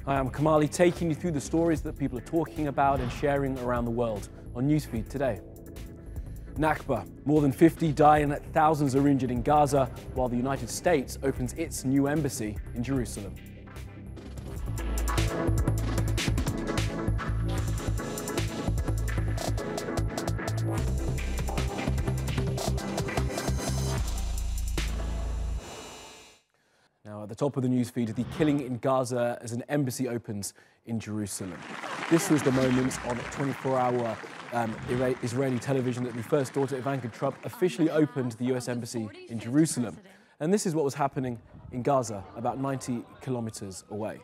Hi, I'm Kamali, taking you through the stories that people are talking about and sharing around the world on NewsFeed today. Nakba. More than 50 die and thousands are injured in Gaza, while the United States opens its new embassy in Jerusalem. Now, at the top of the newsfeed, the killing in Gaza as an embassy opens in Jerusalem. This was the moment on 24-hour Israeli television that the First Daughter, Ivanka Trump, officially opened the US Embassy in Jerusalem. And this is what was happening in Gaza, about 90 kilometers away.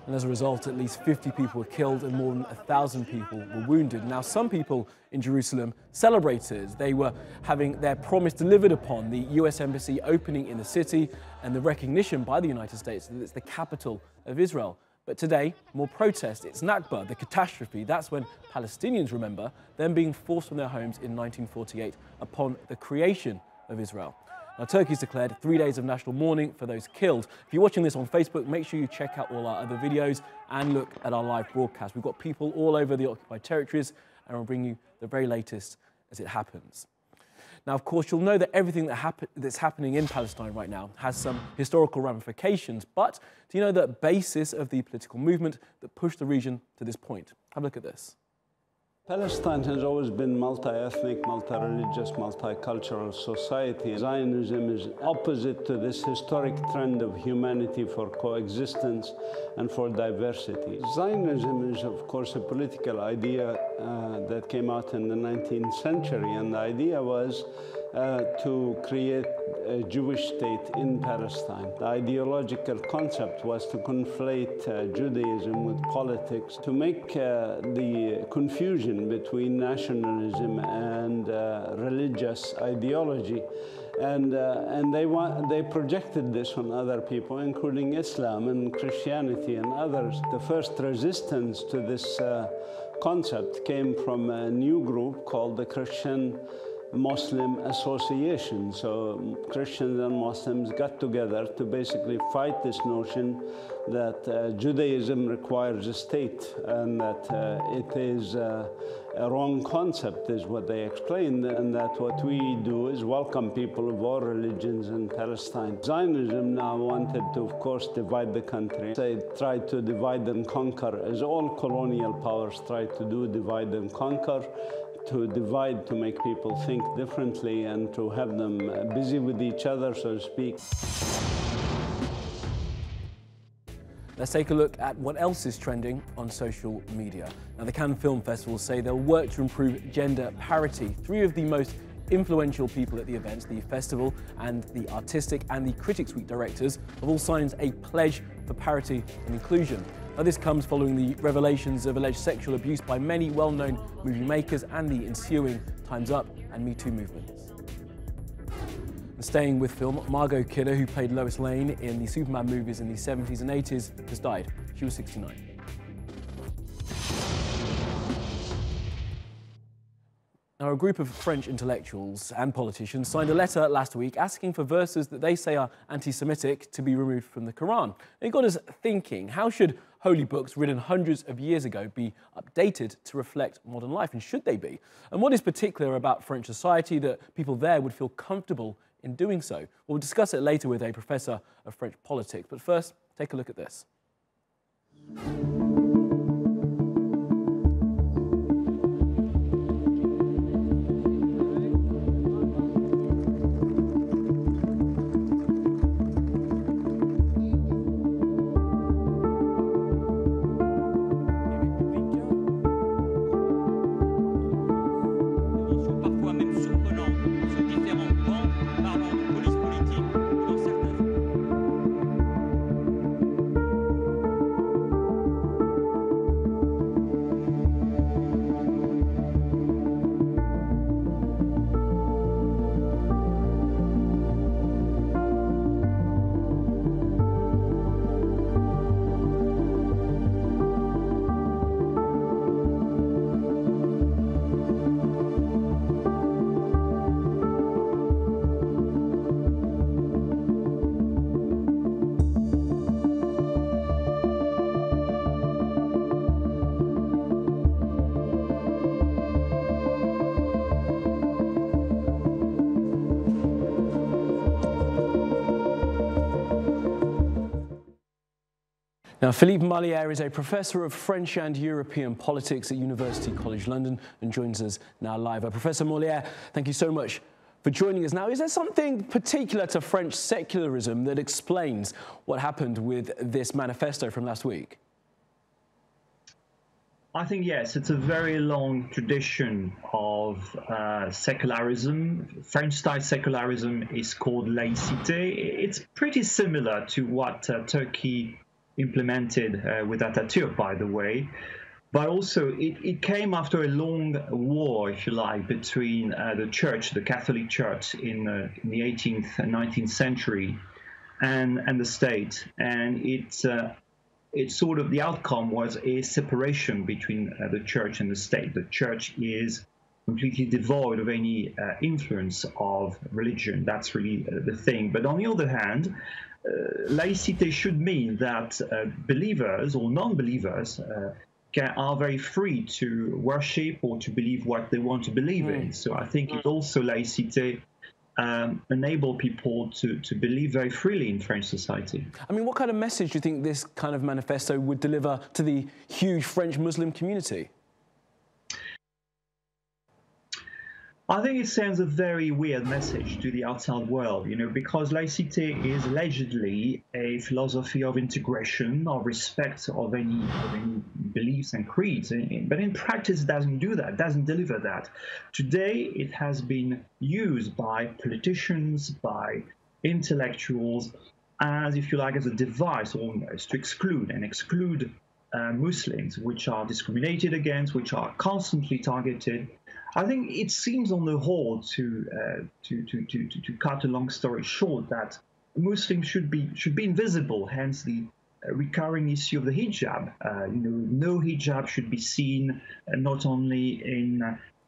And as a result, at least 50 people were killed and more than 1,000 people were wounded. Now, some people in Jerusalem celebrated. They were having their promise delivered upon, the US Embassy opening in the city and the recognition by the United States that it's the capital of Israel. But today, more protest. It's Nakba, the catastrophe. That's when Palestinians remember them being forced from their homes in 1948 upon the creation of Israel. Now, Turkey's declared 3 days of national mourning for those killed. If you're watching this on Facebook, make sure you check out all our other videos and look at our live broadcast. We've got people all over the occupied territories, and we'll bring you the very latest as it happens. Now, of course, you'll know that everything that's happening in Palestine right now has some historical ramifications, but do you know the basis of the political movement that pushed the region to this point? Have a look at this. Palestine has always been multi-ethnic, multi-religious, multicultural society. Zionism is opposite to this historic trend of humanity for coexistence and for diversity. Zionism is, of course, a political idea that came out in the 19th century, and the idea was to create a Jewish state in Palestine. The ideological concept was to conflate Judaism with politics, to make the confusion between nationalism and religious ideology. And they projected this on other people, including Islam and Christianity and others. The first resistance to this concept came from a new group called the Christian Muslim Association. So Christians and Muslims got together to basically fight this notion that Judaism requires a state and that it is a wrong concept, is what they explained, and that what we do is welcome people of all religions in Palestine. Zionism now wanted to, of course, divide the country. They tried to divide and conquer, as all colonial powers tried to do, divide and conquer. To divide, to make people think differently and to have them busy with each other, so to speak. Let's take a look at what else is trending on social media. Now, the Cannes Film Festival say they'll work to improve gender parity. 3 of the most influential people at the event, the festival and the Artistic and the Critics Week directors, have all signed a pledge for parity and inclusion. Now, this comes following the revelations of alleged sexual abuse by many well-known movie makers and the ensuing Time's Up and Me Too movements. And staying with film, Margot Kidder, who played Lois Lane in the Superman movies in the 70s and 80s, has died. She was 69. Now, a group of French intellectuals and politicians signed a letter last week asking for verses that they say are anti-Semitic to be removed from the Quran. It got us thinking, how should holy books written hundreds of years ago be updated to reflect modern life, and should they be? And what is particular about French society that people there would feel comfortable in doing so? We'll discuss it later with a professor of French politics, but first, take a look at this. Now, Philippe Mallière is a professor of French and European politics at University College London and joins us now live. Professor Mallière, thank you so much for joining us. Now, is there something particular to French secularism that explains what happened with this manifesto from last week? I think, yes, it's a very long tradition of secularism. French-style secularism is called laïcité. It's pretty similar to what Turkey implemented with Atatürk, by the way. But also, it came after a long war, if you like, between the church, the Catholic Church in the 18th and 19th century and the state. And it's sort of, the outcome was a separation between the church and the state. The church is completely devoid of any influence of religion. That's really the thing. But on the other hand, laïcité should mean that believers or non-believers are very free to worship or to believe what they want to believe in. So I think it also, laïcité, enable people to believe very freely in French society. I mean, what kind of message do you think this kind of manifesto would deliver to the huge French Muslim community? I think it sends a very weird message to the outside world, you know, because laïcité is allegedly a philosophy of integration, of respect of any beliefs and creeds. But in practice, it doesn't do that, doesn't deliver that. Today, it has been used by politicians, by intellectuals, as, if you like, as a device almost to exclude Muslims, which are discriminated against, which are constantly targeted. I think it seems on the whole, to cut a long story short, that Muslims should be invisible, hence the recurring issue of the hijab. You know, no hijab should be seen not only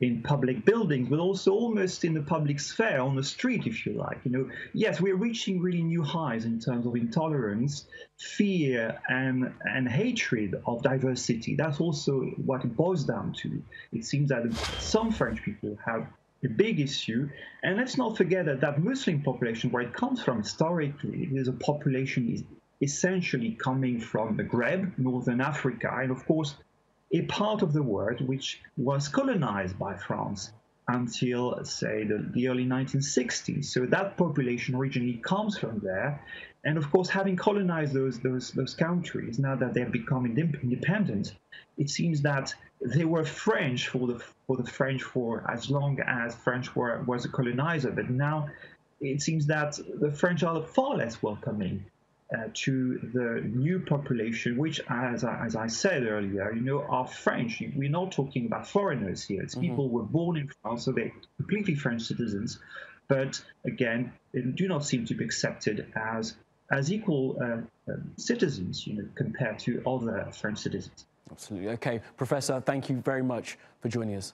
in public buildings, but also almost in the public sphere, on the street, if you like. You know, yes, we're reaching really new highs in terms of intolerance, fear, and hatred of diversity. That's also what it boils down to. It seems that some French people have a big issue, and let's not forget that Muslim population, where it comes from historically, it is a population essentially coming from the Maghreb, Northern Africa, and of course, a part of the world which was colonized by France until, say, the early 1960s. So that population originally comes from there. And of course, having colonized those countries, now that they've become independent, it seems that they were French for the French for as long as French was a colonizer. But now it seems that the French are far less welcoming to the new population, which, as I said earlier, you know, are French. We're not talking about foreigners here. It's people who were born in France, so they're completely French citizens. But again, they do not seem to be accepted as equal citizens, you know, compared to other French citizens. Absolutely. Okay, Professor, thank you very much for joining us.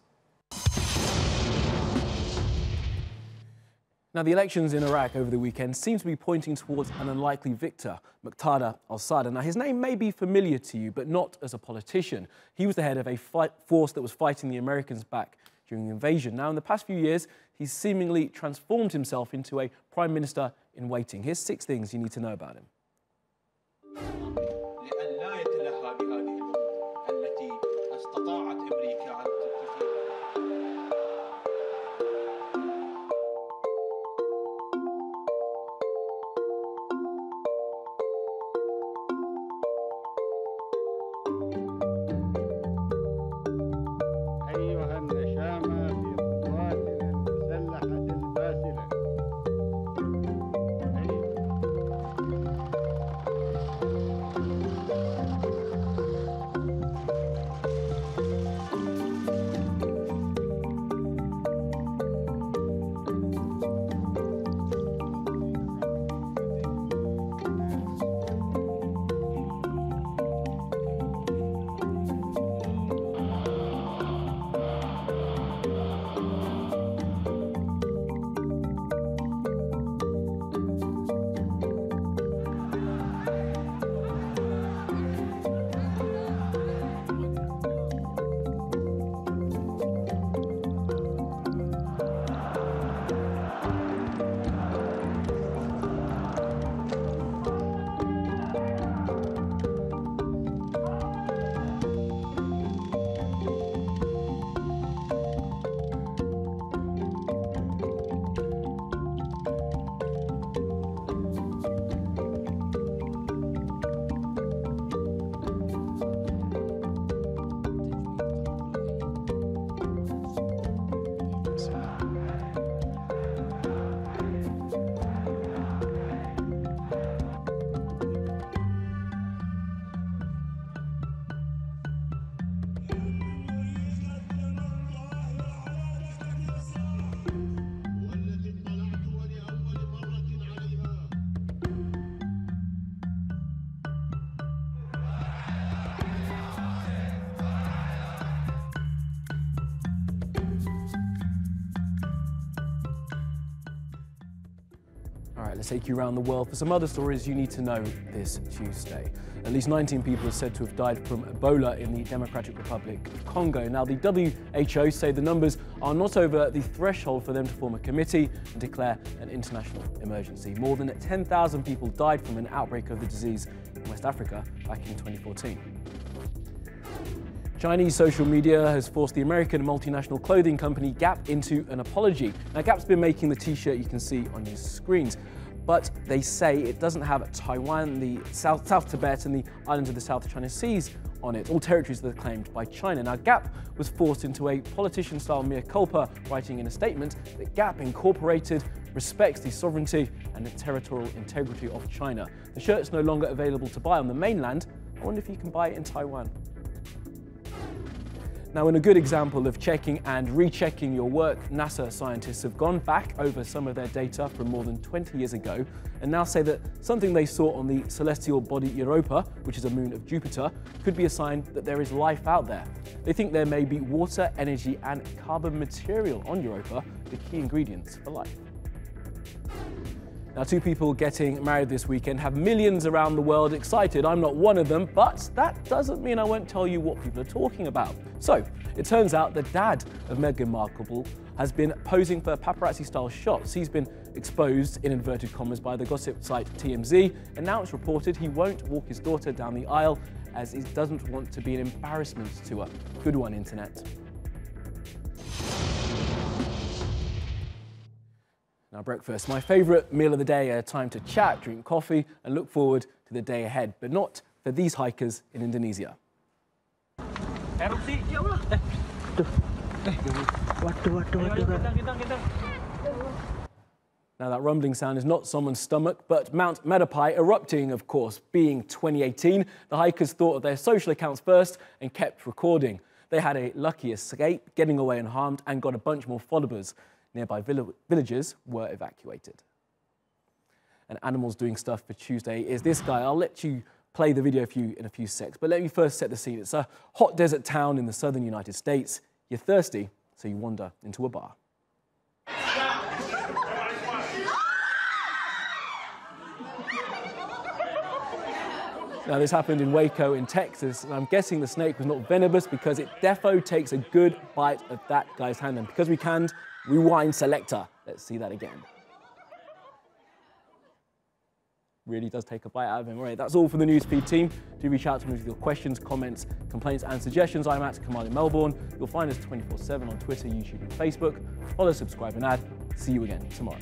Now, the elections in Iraq over the weekend seem to be pointing towards an unlikely victor, Muqtada al Sadr. Now, his name may be familiar to you, but not as a politician. He was the head of a force that was fighting the Americans back during the invasion. Now, in the past few years, he's seemingly transformed himself into a prime minister in waiting. Here's 6 things you need to know about him. All right, let's take you around the world for some other stories you need to know this Tuesday. At least 19 people are said to have died from Ebola in the Democratic Republic of Congo. Now, the WHO say the numbers are not over the threshold for them to form a committee and declare an international emergency. More than 10,000 people died from an outbreak of the disease in West Africa back in 2014. Chinese social media has forced the American multinational clothing company Gap into an apology. Now, Gap's been making the t-shirt you can see on your screens, but they say it doesn't have Taiwan, the South Tibet and the islands of the South China Seas on it, all territories that are claimed by China. Now, Gap was forced into a politician-style mea culpa, writing in a statement that Gap Incorporated respects the sovereignty and the territorial integrity of China. The shirt's no longer available to buy on the mainland. I wonder if you can buy it in Taiwan. Now, in a good example of checking and rechecking your work, NASA scientists have gone back over some of their data from more than 20 years ago and now say that something they saw on the celestial body Europa, which is a moon of Jupiter, could be a sign that there is life out there. They think there may be water, energy and carbon material on Europa, the key ingredients for life. Now, 2 people getting married this weekend have millions around the world excited. I'm not one of them, but that doesn't mean I won't tell you what people are talking about. So, it turns out the dad of Meghan Markle has been posing for paparazzi-style shots. He's been exposed, in inverted commas, by the gossip site TMZ, and now it's reported he won't walk his daughter down the aisle as he doesn't want to be an embarrassment to her. Good one, internet. Now, breakfast, my favourite meal of the day, a time to chat, drink coffee and look forward to the day ahead, but not for these hikers in Indonesia. Now, that rumbling sound is not someone's stomach, but Mount Madapai erupting, of course. Being 2018, the hikers thought of their social accounts first and kept recording. They had a lucky escape, getting away unharmed, and got a bunch more followers. Nearby villages were evacuated. And animals doing stuff for Tuesday is this guy. I'll let you play the video in a few secs, but let me first set the scene. It's a hot desert town in the southern United States. You're thirsty, so you wander into a bar. Now, this happened in Waco in Texas, and I'm guessing the snake was not venomous because it defo takes a good bite of that guy's hand. And because we canned, rewind selector. Let's see that again. Really does take a bite out of him. All right, that's all for the NewsFeed team. Do reach out to me with your questions, comments, complaints and suggestions. I'm at Kamali Melbourne. You'll find us 24/7 on Twitter, YouTube and Facebook. Follow, subscribe and add. See you again tomorrow.